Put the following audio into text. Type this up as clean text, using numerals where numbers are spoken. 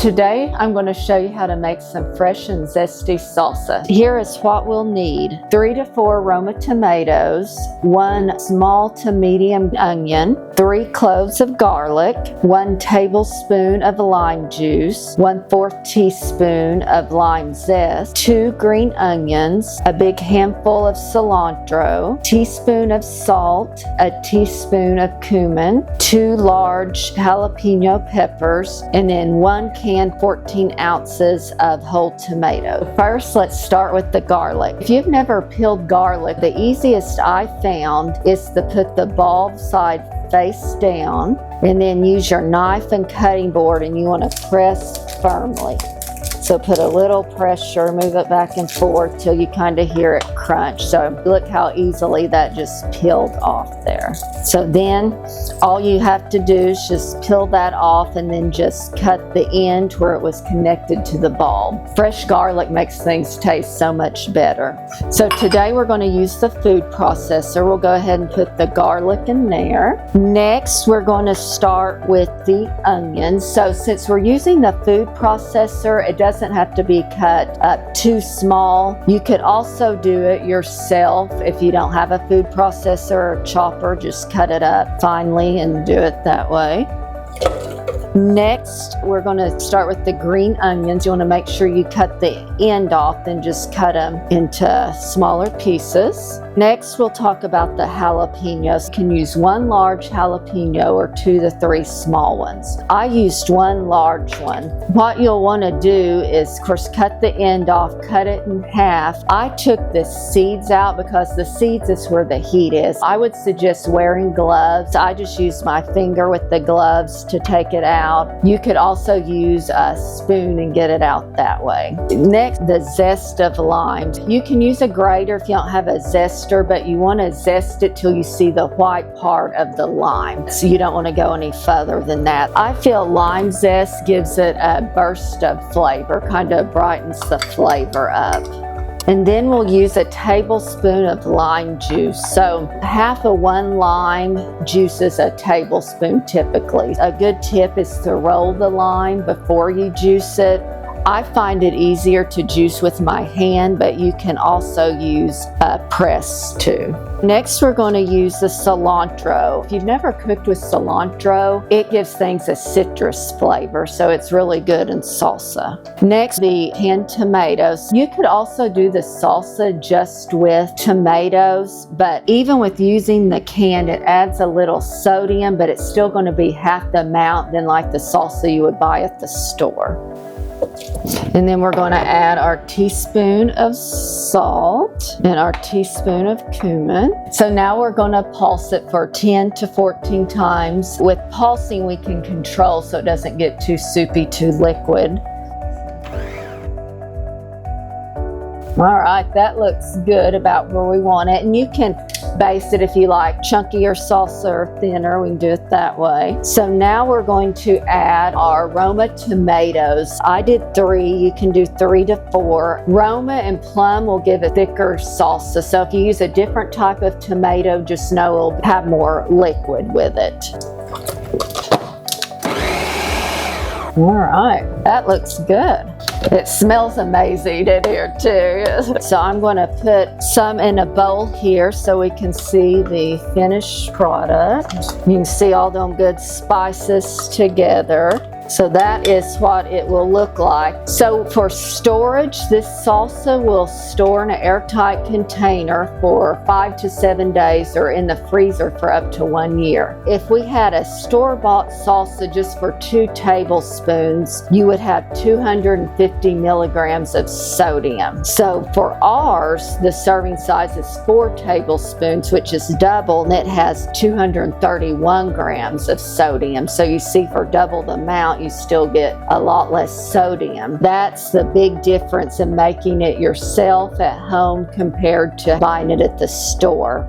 Today I'm going to show you how to make some fresh and zesty salsa. Here is what we'll need: 3 to 4 Roma tomatoes, 1 small to medium onion, 3 cloves of garlic, 1 tablespoon of lime juice, 1/4 teaspoon of lime zest, 2 green onions, a big handful of cilantro, teaspoon of salt, a teaspoon of cumin, 2 large jalapeno peppers, and then 1 can 14 ounces of whole tomato. First, let's start with the garlic. If you've never peeled garlic, the easiest I found is to put the bulb side face down and then use your knife and cutting board, and you want to press firmly. So put a little pressure, move it back and forth till you kind of hear it crunch. So look how easily that just peeled off there. So then all you have to do is just peel that off and then just cut the end where it was connected to the bulb. Fresh garlic makes things taste so much better. So today we're going to use the food processor. We'll go ahead and put the garlic in there. Next, we're going to start with the onions. So since we're using the food processor, it doesn't have to be cut up too small. You could also do it yourself if you don't have a food processor or chopper. Just cut it up finely and do it that way. Next, we're going to start with the green onions. You want to make sure you cut the end off and just cut them into smaller pieces. Next, we'll talk about the jalapenos. You can use 1 large jalapeno or 2 to 3 small ones. I used 1 large one. What you'll want to do is, of course, cut the end off, cut it in half. I took the seeds out because the seeds is where the heat is. I would suggest wearing gloves. I just used my finger with the gloves to take it out. You could also use a spoon and get it out that way. Next, the zest of lime. You can use a grater if you don't have a zester, but you want to zest it till you see the white part of the lime. So you don't want to go any further than that. I feel lime zest gives it a burst of flavor, kind of brightens the flavor up. And then we'll use a tablespoon of lime juice. So half of 1 lime juices a tablespoon typically. A good tip is to roll the lime before you juice it. I find it easier to juice with my hand, but you can also use a press too. Next, we're going to use the cilantro. If you've never cooked with cilantro, it gives things a citrus flavor, so it's really good in salsa. Next, the canned tomatoes. You could also do the salsa just with tomatoes, but even with using the canned, it adds a little sodium, but it's still going to be half the amount than like the salsa you would buy at the store. And then we're going to add our teaspoon of salt and our teaspoon of cumin. So now we're going to pulse it for 10 to 14 times. With pulsing, we can control so it doesn't get too soupy, too liquid. All right, that looks good, about where we want it. And you can baste it if you like chunkier salsa or thinner. We can do it that way. So now we're going to add our Roma tomatoes. I did 3. You can do 3 to 4. Roma and plum will give a thicker salsa. So if you use a different type of tomato, just know it'll have more liquid with it. All right, that looks good. It smells amazing in here too. So I'm going to put some in a bowl here so we can see the finished product. You can see all them good spices together. So that is what it will look like. So for storage, this salsa will store in an airtight container for 5 to 7 days, or in the freezer for up to 1 year. If we had a store-bought salsa just for 2 tablespoons, you would have 250 milligrams of sodium. So for ours, the serving size is 4 tablespoons, which is double, and it has 231 grams of sodium. So you see, for double the amount, you still get a lot less sodium. That's the big difference in making it yourself at home compared to buying it at the store.